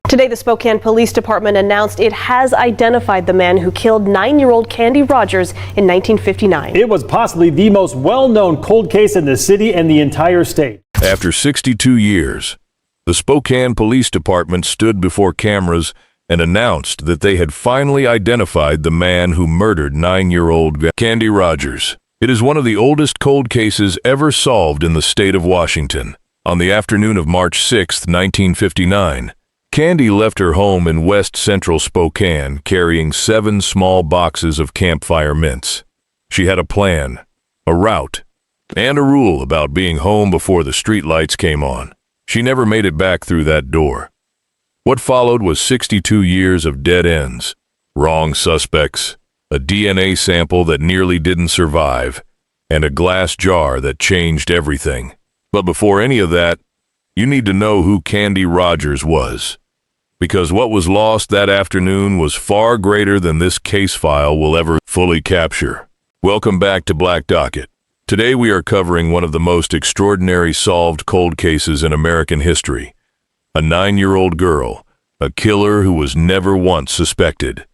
Today, the Spokane Police Department announced it has identified the man who killed 9-year-old Candy Rogers in 1959. It was possibly the most well-known cold case in the city and the entire state. After 62 years, the Spokane Police Department stood before cameras and announced that they had finally identified the man who murdered 9-year-old Candy Rogers. It is one of the oldest cold cases ever solved in the state of Washington. On the afternoon of March 6, 1959, Candy left her home in West Central Spokane carrying 7 small boxes of Campfire mints. She had a plan, a route, and a rule about being home before the streetlights came on. She never made it back through that door. What followed was 62 years of dead ends, wrong suspects, a DNA sample that nearly didn't survive, and a glass jar that changed everything. But before any of that, you need to know who Candy Rogers was, because what was lost that afternoon was far greater than this case file will ever fully capture. Welcome back to Black Docket. Today we are covering one of the most extraordinary solved cold cases in American history. A 9-year-old girl, a killer who was never once suspected,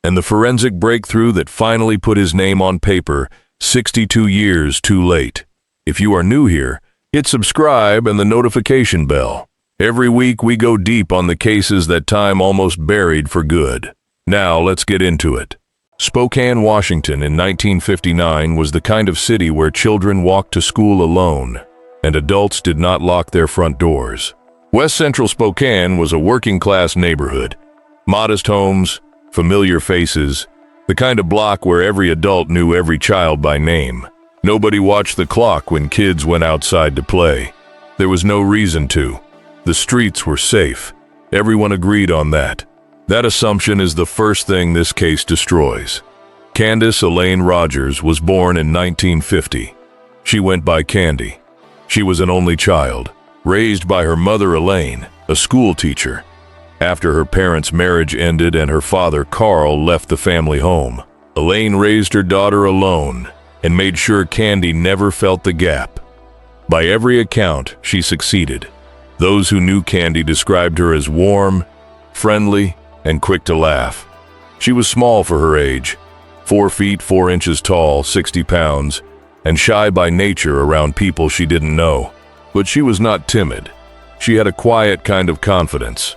and the forensic breakthrough that finally put his name on paper 62 years too late. If you are new here, hit subscribe and the notification bell. Every week we go deep on the cases that time almost buried for good. Now let's get into it. Spokane, Washington in 1959 was the kind of city where children walked to school alone, and adults did not lock their front doors. West Central Spokane was a working-class neighborhood. Modest homes, familiar faces, the kind of block where every adult knew every child by name. Nobody watched the clock when kids went outside to play. There was no reason to. The streets were safe. Everyone agreed on that. That assumption is the first thing this case destroys. Candace Elaine Rogers was born in 1950. She went by Candy. She was an only child, raised by her mother Elaine, a school teacher. After her parents' marriage ended and her father Carl left the family home, Elaine raised her daughter alone and made sure Candy never felt the gap. By every account, she succeeded. Those who knew Candy described her as warm, friendly, and quick to laugh. She was small for her age, 4 feet 4 inches tall, 60 pounds, and shy by nature around people she didn't know. But she was not timid. She had a quiet kind of confidence,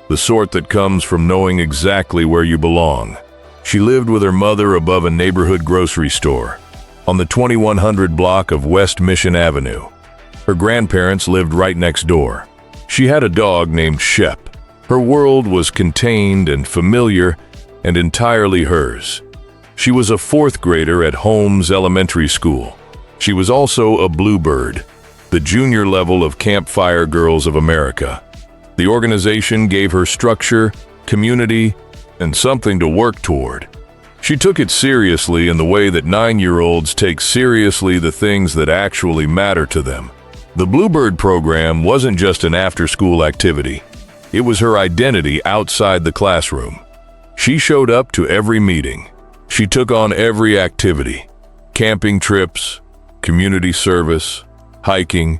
the sort that comes from knowing exactly where you belong. She lived with her mother above a neighborhood grocery store, on the 2100 block of West Mission Avenue. Her grandparents lived right next door. She had a dog named Shep. Her world was contained and familiar and entirely hers. She was a 4th grader at Holmes Elementary School. She was also a Bluebird, the junior level of Campfire Girls of America. The organization gave her structure, community, and something to work toward. She took it seriously in the way that 9-year-olds take seriously the things that actually matter to them. The Bluebird program wasn't just an after-school activity. It was her identity outside the classroom. She showed up to every meeting. She took on every activity, camping trips, community service, hiking,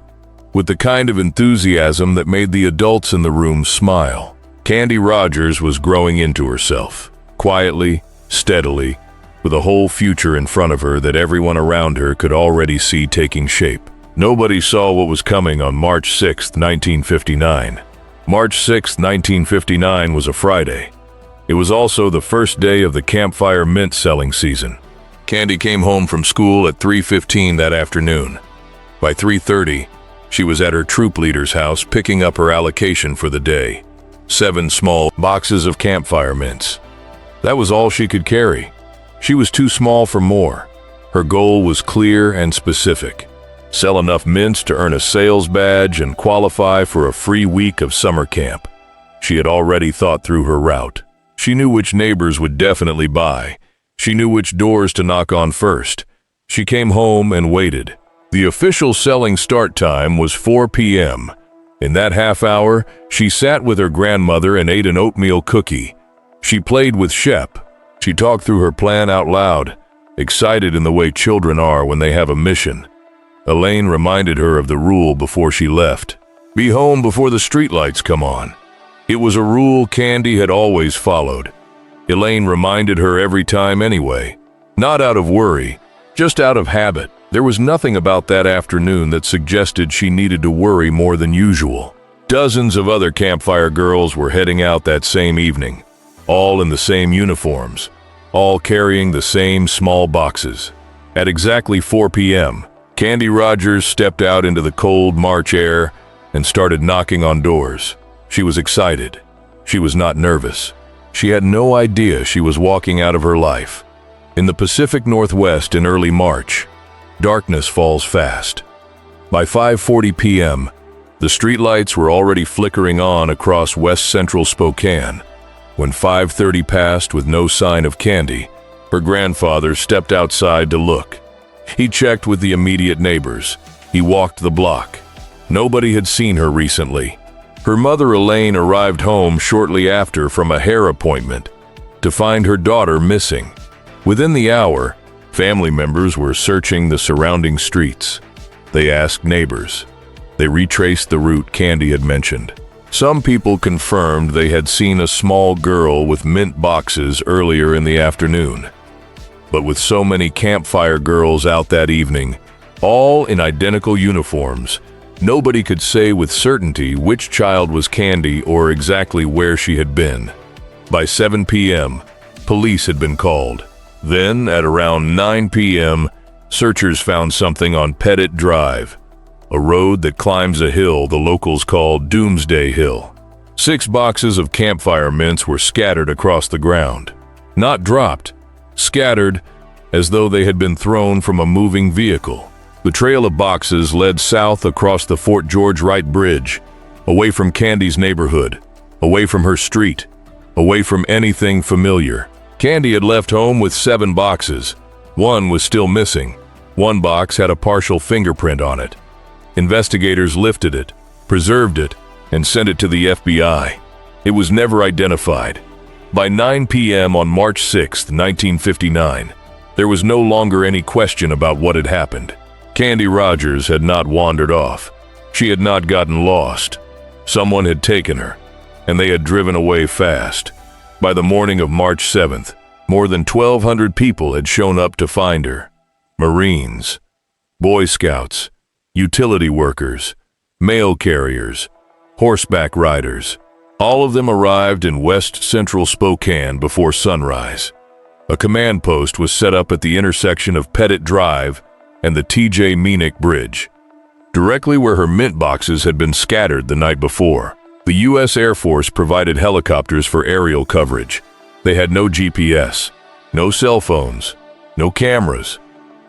with the kind of enthusiasm that made the adults in the room smile. Candy Rogers was growing into herself, quietly, steadily, with a whole future in front of her that everyone around her could already see taking shape. Nobody saw what was coming on March 6, 1959. March 6, 1959 was a Friday. It was also the first day of the Campfire mint selling season. Candy came home from school at 3:15 that afternoon. By 3:30, she was at her troop leader's house picking up her allocation for the day, 7 small boxes of Campfire mints. That was all she could carry. She was too small for more. Her goal was clear and specific. Sell enough mints to earn a sales badge and qualify for a free week of summer camp. She had already thought through her route. She knew which neighbors would definitely buy. She knew which doors to knock on first. She came home and waited. The official selling start time was 4 p.m. In that half hour, she sat with her grandmother and ate an oatmeal cookie. She played with Shep. She talked through her plan out loud, excited in the way children are when they have a mission. Elaine reminded her of the rule before she left. Be home before the streetlights come on. It was a rule Candy had always followed. Elaine reminded her every time anyway. Not out of worry, just out of habit. There was nothing about that afternoon that suggested she needed to worry more than usual. Dozens of other Campfire girls were heading out that same evening, all in the same uniforms, all carrying the same small boxes. At exactly 4 p.m., Candy Rogers stepped out into the cold March air and started knocking on doors. She was excited. She was not nervous. She had no idea she was walking out of her life. In the Pacific Northwest in early March, darkness falls fast. By 5:40 p.m., the streetlights were already flickering on across West Central Spokane. When 5:30 passed with no sign of Candy, her grandfather stepped outside to look. He checked with the immediate neighbors. He walked the block. Nobody had seen her recently. Her mother Elaine arrived home shortly after from a hair appointment to find her daughter missing. Within the hour, family members were searching the surrounding streets. They asked neighbors. They retraced the route Candy had mentioned. Some people confirmed they had seen a small girl with mint boxes earlier in the afternoon. But with so many Campfire girls out that evening, all in identical uniforms, nobody could say with certainty which child was Candy or exactly where she had been. By 7 p.m., police had been called. Then, at around 9 p.m., searchers found something on Pettit Drive, a road that climbs a hill the locals call Doomsday Hill. 6 boxes of Campfire mints were scattered across the ground. Not dropped, scattered, as though they had been thrown from a moving vehicle. The trail of boxes led south across the Fort George Wright Bridge, away from Candy's neighborhood, away from her street, away from anything familiar. Candy had left home with 7 boxes. 1 was still missing. 1 box had a partial fingerprint on it. Investigators lifted it, preserved it, and sent it to the FBI. It was never identified. By 9 p.m. on March 6, 1959, there was no longer any question about what had happened. Candy Rogers had not wandered off. She had not gotten lost. Someone had taken her, and they had driven away fast. By the morning of March 7th, more than 1,200 people had shown up to find her. Marines, Boy Scouts, utility workers, mail carriers, horseback riders. All of them arrived in West Central Spokane before sunrise. A command post was set up at the intersection of Pettit Drive and the T.J. Meanick Bridge, directly where her mint boxes had been scattered the night before. The U.S. Air Force provided helicopters for aerial coverage. They had no GPS, no cell phones, no cameras.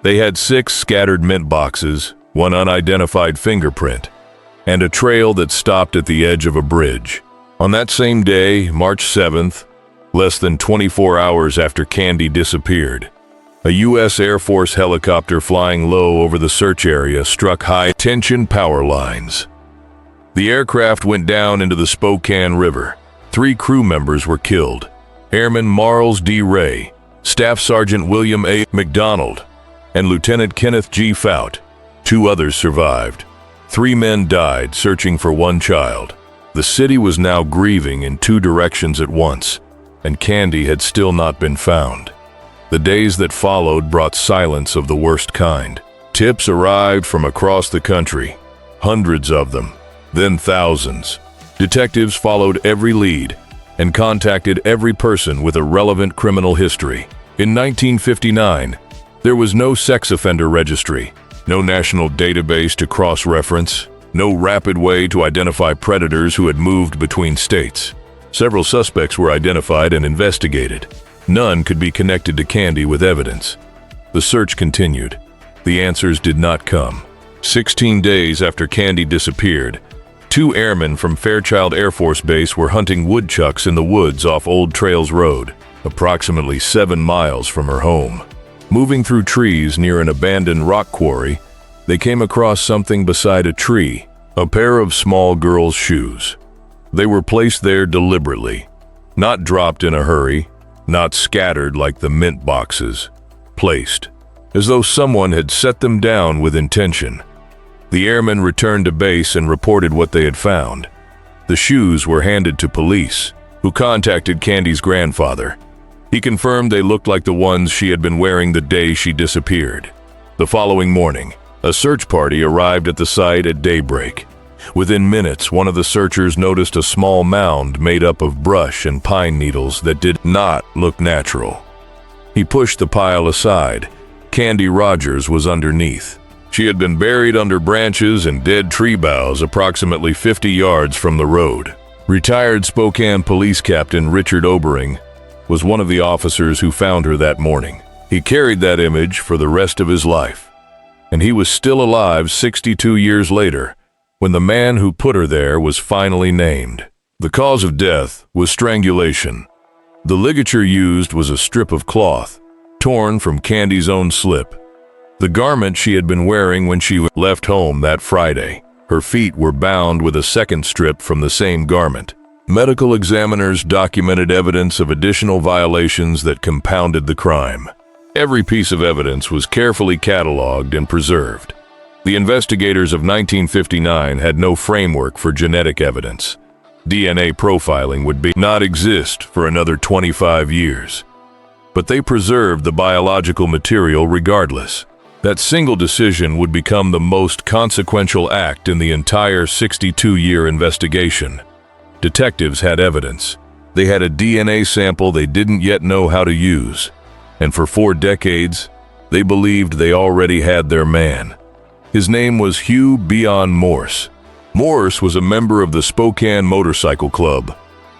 They had 6 scattered mint boxes, 1 unidentified fingerprint, and a trail that stopped at the edge of a bridge. On that same day, March 7th, less than 24 hours after Candy disappeared, a U.S. Air Force helicopter flying low over the search area struck high-tension power lines. The aircraft went down into the Spokane River. 3 crew members were killed: Airman Marles D. Ray, Staff Sergeant William A. McDonald, and Lieutenant Kenneth G. Fout. 2 others survived. 3 men died searching for 1 child. The city was now grieving in 2 directions at once, and Candy had still not been found. The days that followed brought silence of the worst kind. Tips arrived from across the country, hundreds of them, then thousands. Detectives followed every lead and contacted every person with a relevant criminal history. In 1959, there was no sex offender registry, no national database to cross-reference, no rapid way to identify predators who had moved between states. Several suspects were identified and investigated. None could be connected to Candy with evidence. The search continued. The answers did not come. 16 days after Candy disappeared, 2 airmen from Fairchild Air Force Base were hunting woodchucks in the woods off Old Trails Road, approximately 7 miles from her home. Moving through trees near an abandoned rock quarry, they came across something beside a tree, a pair of small girls' shoes. They were placed there deliberately, not dropped in a hurry, not scattered like the mint boxes, placed, as though someone had set them down with intention. The airmen returned to base and reported what they had found. The The shoes were handed to police, who contacted Candy's grandfather. He confirmed they looked like the ones she had been wearing the day she disappeared. The following morning, a search party arrived at the site at daybreak. Within minutes, one of the searchers noticed a small mound made up of brush and pine needles that did not look natural. He pushed the pile aside. Candy Rogers was underneath. She had been buried under branches and dead tree boughs approximately 50 yards from the road. Retired Spokane Police Captain Richard Obering was one of the officers who found her that morning. He carried that image for the rest of his life. And he was still alive 62 years later, when the man who put her there was finally named. The cause of death was strangulation. The ligature used was a strip of cloth, torn from Candy's own slip. The garment she had been wearing when she left home that Friday. Her feet were bound with a second strip from the same garment. Medical examiners documented evidence of additional violations that compounded the crime. Every piece of evidence was carefully cataloged and preserved. The investigators of 1959 had no framework for genetic evidence. DNA profiling would not exist for another 25 years. But they preserved the biological material regardless. That single decision would become the most consequential act in the entire 62-year investigation. Detectives had evidence. They had a DNA sample they didn't yet know how to use. And for 4 decades, they believed they already had their man. His name was Hugh Beon Morse. Morse was a member of the Spokane Motorcycle Club,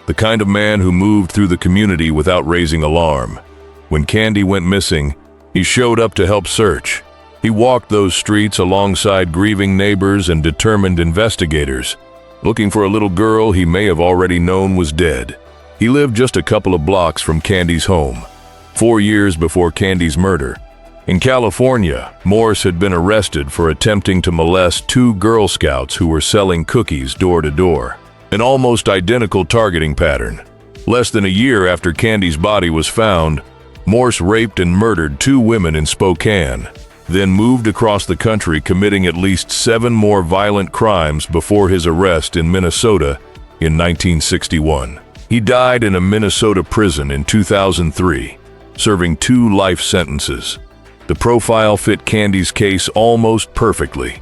the kind of man who moved through the community without raising alarm. When Candy went missing, he showed up to help search. He walked those streets alongside grieving neighbors and determined investigators, looking for a little girl he may have already known was dead. He lived just a couple of blocks from Candy's home, 4 years before Candy's murder. In California, Morse had been arrested for attempting to molest 2 Girl Scouts who were selling cookies door to door. An almost identical targeting pattern. Less than a year after Candy's body was found, Morse raped and murdered 2 women in Spokane, then moved across the country committing at least 7 more violent crimes before his arrest in Minnesota in 1961. He died in a Minnesota prison in 2003, serving 2 life sentences. The profile fit Candy's case almost perfectly.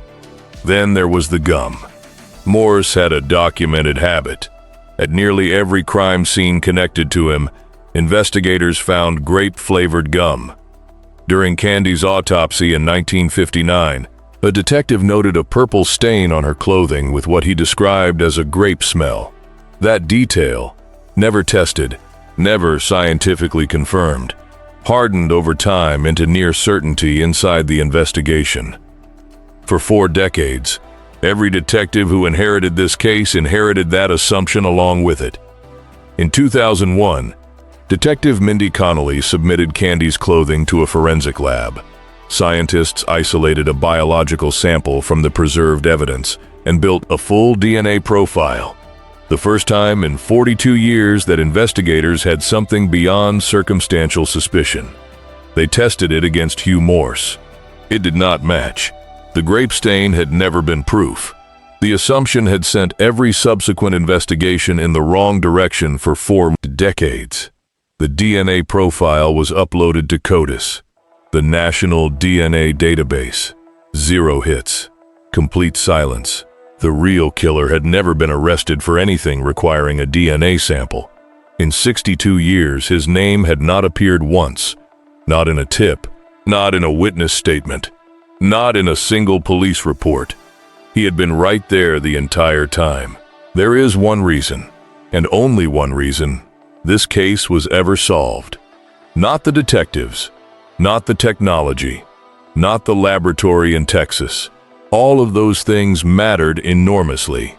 Then there was the gum. Morse had a documented habit. At nearly every crime scene connected to him, investigators found grape-flavored gum. During Candy's autopsy in 1959, a detective noted a purple stain on her clothing with what he described as a grape smell. That detail, never tested, never scientifically confirmed, hardened over time into near certainty inside the investigation. For 4 decades, every detective who inherited this case inherited that assumption along with it. In 2001, Detective Mindy Connolly submitted Candy's clothing to a forensic lab. Scientists isolated a biological sample from the preserved evidence and built a full DNA profile. The first time in 42 years that investigators had something beyond circumstantial suspicion. They tested it against Hugh Morse. It did not match. The grape stain had never been proof. The assumption had sent every subsequent investigation in the wrong direction for 4 decades. The DNA profile was uploaded to CODIS, the National DNA Database. 0 hits. Complete silence. The real killer had never been arrested for anything requiring a DNA sample. In 62 years, his name had not appeared once. Not in a tip, not in a witness statement, not in a single police report. He had been right there the entire time. There is one reason, and only one reason, this case was ever solved. Not the detectives, not the technology, not the laboratory in Texas. All of those things mattered enormously,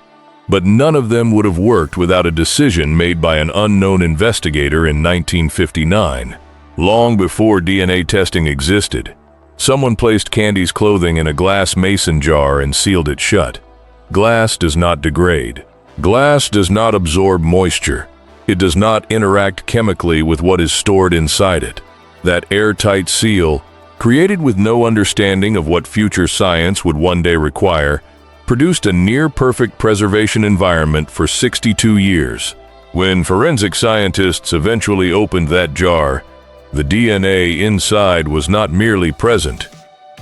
but none of them would have worked without a decision made by an unknown investigator in 1959. Long before DNA testing existed, someone placed Candy's clothing in a glass mason jar and sealed it shut. Glass does not degrade. Glass does not absorb moisture. It does not interact chemically with what is stored inside it. That airtight seal, created with no understanding of what future science would one day require, produced a near-perfect preservation environment for 62 years. When forensic scientists eventually opened that jar, the DNA inside was not merely present.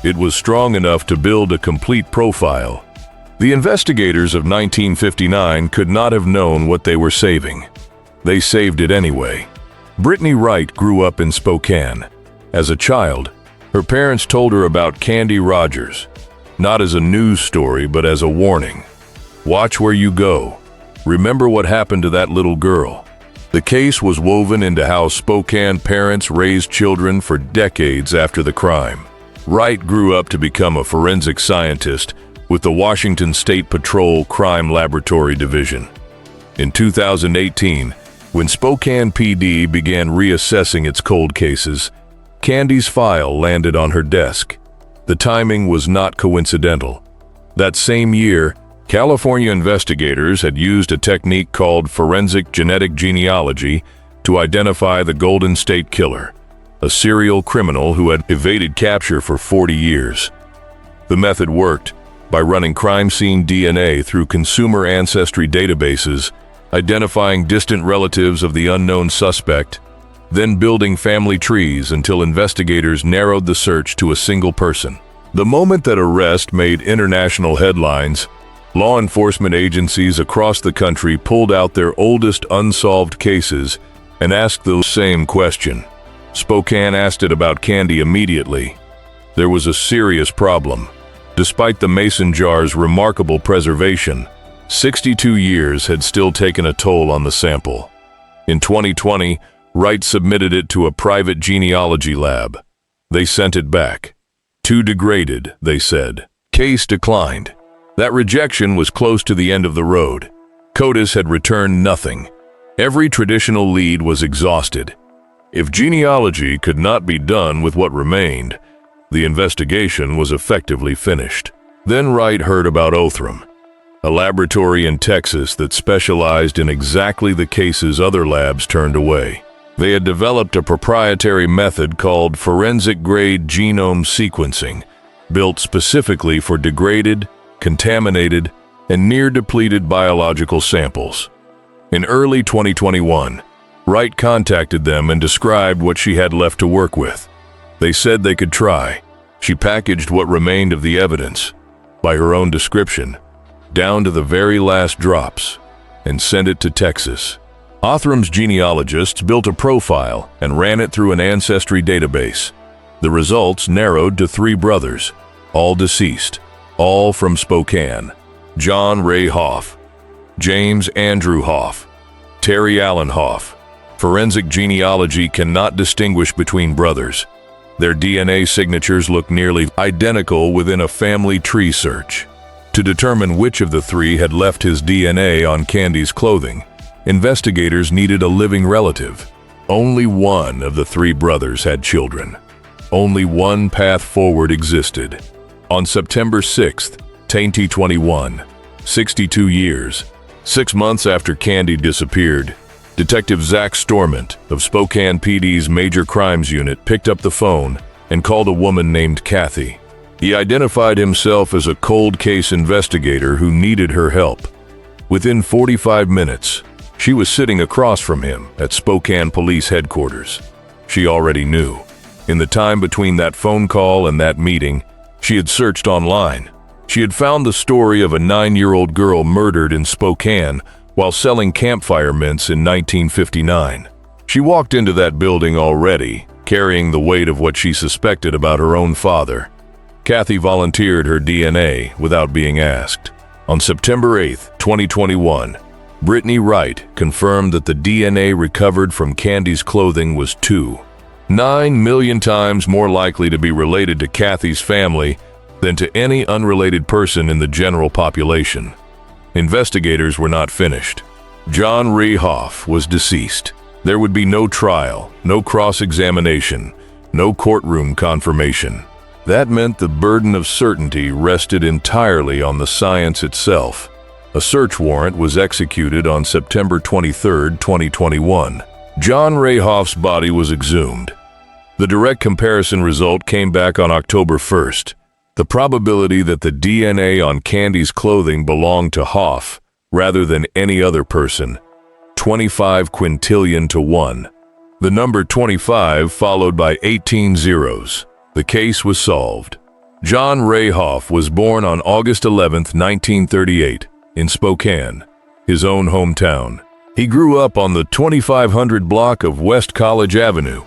It was strong enough to build a complete profile. The investigators of 1959 could not have known what they were saving. They saved it anyway. Brittany Wright grew up in Spokane. As a child, her parents told her about Candy Rogers, not as a news story but as a warning. Watch where you go. Remember what happened to that little girl. The case was woven into how Spokane parents raised children for decades after the crime. Wright grew up to become a forensic scientist with the Washington State Patrol Crime Laboratory Division. In 2018, when Spokane PD began reassessing its cold cases, Candy's file landed on her desk. The timing was not coincidental. That same year, California investigators had used a technique called forensic genetic genealogy to identify the Golden State Killer, a serial criminal who had evaded capture for 40 years. The method worked by running crime scene DNA through consumer ancestry databases, identifying distant relatives of the unknown suspect, then building family trees until investigators narrowed the search to a single person. The moment that arrest made international headlines, law enforcement agencies across the country pulled out their oldest unsolved cases and asked the same question. Spokane asked it about Candy immediately. There was a serious problem. Despite the mason jar's remarkable preservation, 62 years had still taken a toll on the sample. In 2020, Wright submitted it to a private genealogy lab. They sent it back. Too degraded, they said. Case declined. That rejection was close to the end of the road. CODIS had returned nothing. Every traditional lead was exhausted. If genealogy could not be done with what remained, the investigation was effectively finished. Then Wright heard about Othram, a laboratory in Texas that specialized in exactly the cases other labs turned away. They had developed a proprietary method called forensic-grade genome sequencing, built specifically for degraded, contaminated, and near-depleted biological samples. In early 2021, Wright contacted them and described what she had left to work with. They said they could try. She packaged what remained of the evidence, by her own description, down to the very last drops, and sent it to Texas. Othram's genealogists built a profile and ran it through an ancestry database. The results narrowed to 3 brothers, all deceased, all from Spokane: John Ray Hoff, James Andrew Hoff, Terry Allen Hoff. Forensic genealogy cannot distinguish between brothers. Their DNA signatures look nearly identical within a family tree search. To determine which of the 3 had left his DNA on Candy's clothing, investigators needed a living relative. Only one of the 3 brothers had children. Only one path forward existed. On September 6th, 2021, 62 years, 6 months after Candy disappeared, Detective Zach Stormont of Spokane PD's Major Crimes Unit picked up the phone and called a woman named Kathy. He identified himself as a cold case investigator who needed her help. Within 45 minutes, she was sitting across from him at Spokane Police Headquarters. She already knew. In the time between that phone call and that meeting, she had searched online. She had found the story of a 9-year-old girl murdered in Spokane while selling Campfire mints in 1959. She walked into that building already, carrying the weight of what she suspected about her own father. Kathy volunteered her DNA without being asked. On September 8, 2021, Brittany Wright confirmed that the DNA recovered from Candy's clothing was 9 million times more likely to be related to Kathy's family than to any unrelated person in the general population. Investigators were not finished. John Ray Hoff was deceased. There would be no trial, no cross-examination, no courtroom confirmation. That meant the burden of certainty rested entirely on the science itself. A search warrant was executed on September 23, 2021. John Ray Hoff's body was exhumed. The direct comparison result came back on October 1st. The probability that the DNA on Candy's clothing belonged to Hoff rather than any other person, 25 quintillion to 1. The number 25 followed by 18 zeros. The case was solved. John Ray Hoff was born on August 11, 1938, in Spokane, his own hometown. He grew up on the 2500 block of West College Avenue.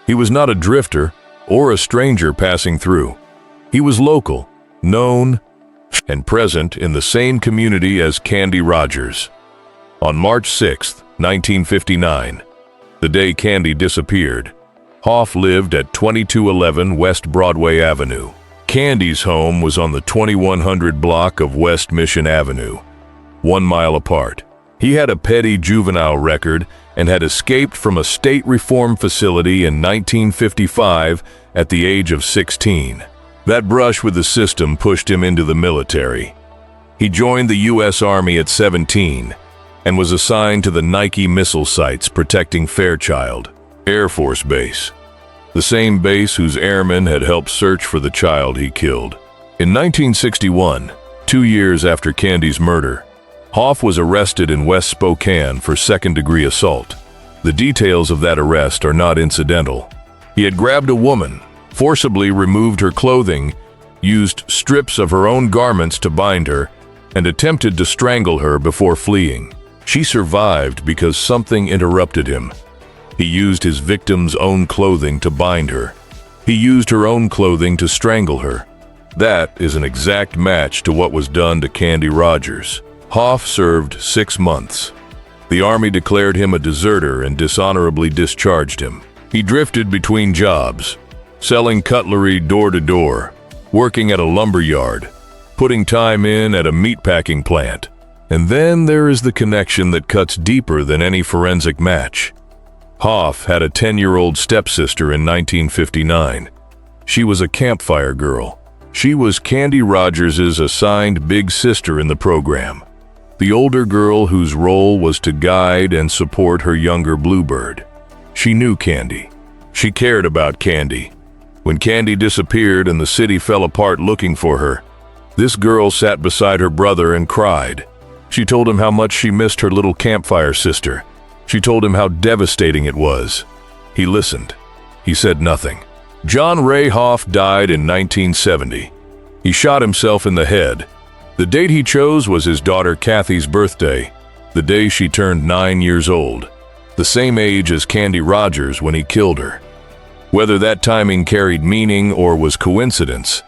He was not a drifter or a stranger passing through. He was local, known, and present in the same community as Candy Rogers. On March 6, 1959, the day Candy disappeared, Hoff lived at 2211 West Broadway Avenue. Candy's home was on the 2100 block of West Mission Avenue, 1 mile apart. He had a petty juvenile record and had escaped from a state reform facility in 1955 at the age of 16. That brush with the system pushed him into the military. He joined the U.S. Army at 17 and was assigned to the Nike missile sites protecting Fairchild Air Force Base, the same base whose airmen had helped search for the child he killed. In 1961, 2 years after Candy's murder, Hoff was arrested in West Spokane for second-degree assault. The details of that arrest are not incidental. He had grabbed a woman, forcibly removed her clothing, used strips of her own garments to bind her, and attempted to strangle her before fleeing. She survived because something interrupted him. He used his victim's own clothing to bind her. He used her own clothing to strangle her. That is an exact match to what was done to Candy Rogers. Hoff served 6 months. The Army declared him a deserter and dishonorably discharged him. He drifted between jobs, selling cutlery door to door, working at a lumber yard, putting time in at a meatpacking plant. And then there is the connection that cuts deeper than any forensic match. Hoff had a 10-year-old stepsister in 1959. She was a Campfire girl. She was Candy Rogers' assigned big sister in the program, the older girl whose role was to guide and support her younger Bluebird. She knew Candy. She cared about Candy. When Candy disappeared and the city fell apart looking for her, this girl sat beside her brother and cried. She told him how much she missed her little Campfire sister. She told him how devastating it was. He listened. He said nothing. John Ray Hoff died in 1970. He shot himself in the head. The date he chose was his daughter Kathy's birthday, the day she turned 9 years old, the same age as Candy Rogers when he killed her. Whether that timing carried meaning or was coincidence,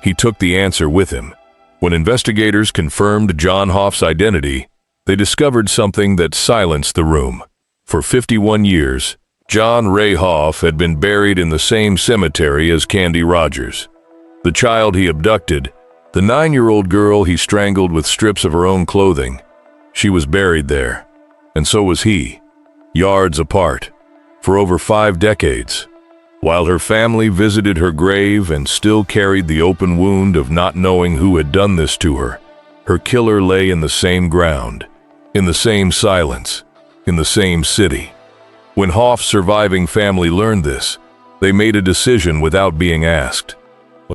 he took the answer with him. When investigators confirmed John Hoff's identity, they discovered something that silenced the room. For 51 years, John Ray Hoff had been buried in the same cemetery as Candy Rogers. The child he abducted, the 9-year-old girl he strangled with strips of her own clothing, she was buried there, and so was he, yards apart, for over 5 decades. While her family visited her grave and still carried the open wound of not knowing who had done this to her, her killer lay in the same ground, in the same silence, in the same city. When Hoff's surviving family learned this, they made a decision without being asked.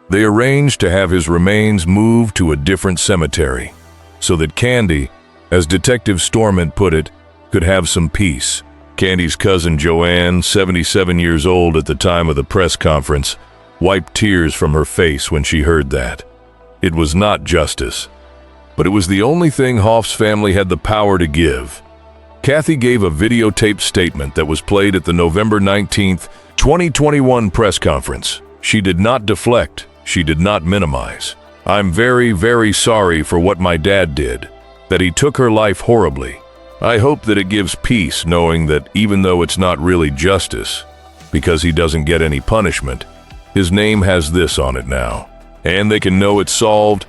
They arranged to have his remains moved to a different cemetery, so that Candy, as Detective Stormont put it, could have some peace. Candy's cousin Joanne, 77 years old at the time of the press conference, wiped tears from her face when she heard that. It was not justice, but it was the only thing Hoff's family had the power to give. Kathy gave a videotaped statement that was played at the November 19, 2021 press conference. She did not deflect. She did not minimize. "I'm very, very sorry for what my dad did, that he took her life horribly. I hope that it gives peace knowing that even though it's not really justice, because he doesn't get any punishment, his name has this on it now, and they can know it's solved."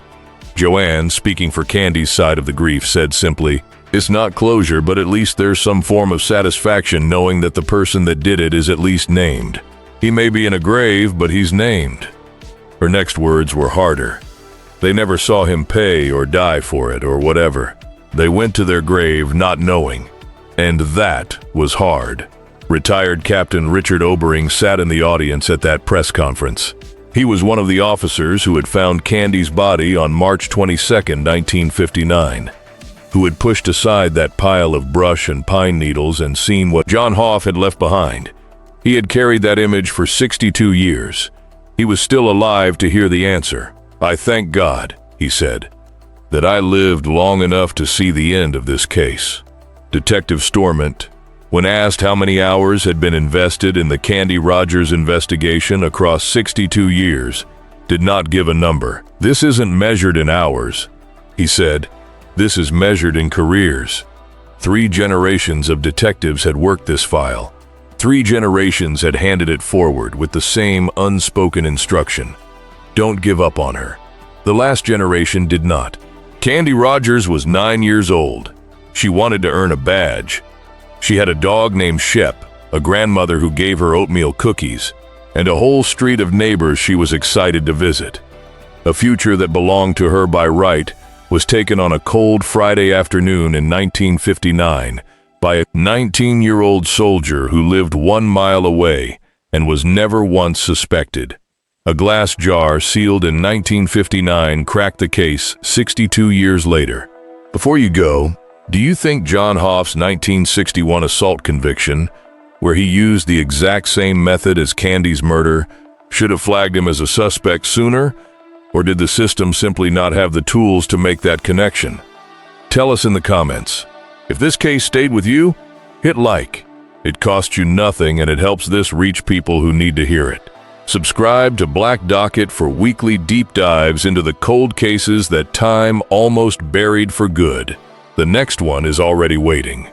Joanne, speaking for Candy's side of the grief, said simply, "It's not closure, but at least there's some form of satisfaction knowing that the person that did it is at least named. He may be in a grave, but he's named." Her next words were harder. They never saw him pay or die for it or whatever. They went to their grave not knowing, and that was hard. Retired Captain Richard Obering sat in the audience at that press conference. He was one of the officers who had found Candy's body on March 22, 1959, who had pushed aside that pile of brush and pine needles and seen what John Hoff had left behind. He had carried that image for 62 years. He was still alive to hear the answer. "I thank God," he said, "that I lived long enough to see the end of this case." Detective Stormont, when asked how many hours had been invested in the Candy Rogers investigation across 62 years, did not give a number. "This isn't measured in hours," he said. "This is measured in careers." 3 generations of detectives had worked this file. 3 generations had handed it forward with the same unspoken instruction: don't give up on her. The last generation did not. Candy Rogers was 9 years old. She wanted to earn a badge. She had a dog named Shep, a grandmother who gave her oatmeal cookies, and a whole street of neighbors she was excited to visit. A future that belonged to her by right was taken on a cold Friday afternoon in 1959 by a 19-year-old soldier who lived 1 mile away and was never once suspected. A glass jar sealed in 1959 cracked the case 62 years later. Before you go, do you think John Hoff's 1961 assault conviction, where he used the exact same method as Candy's murder, should have flagged him as a suspect sooner? Or did the system simply not have the tools to make that connection? Tell us in the comments. If this case stayed with you, hit like. It costs you nothing and it helps this reach people who need to hear it. Subscribe to Black Docket for weekly deep dives into the cold cases that time almost buried for good. The next one is already waiting.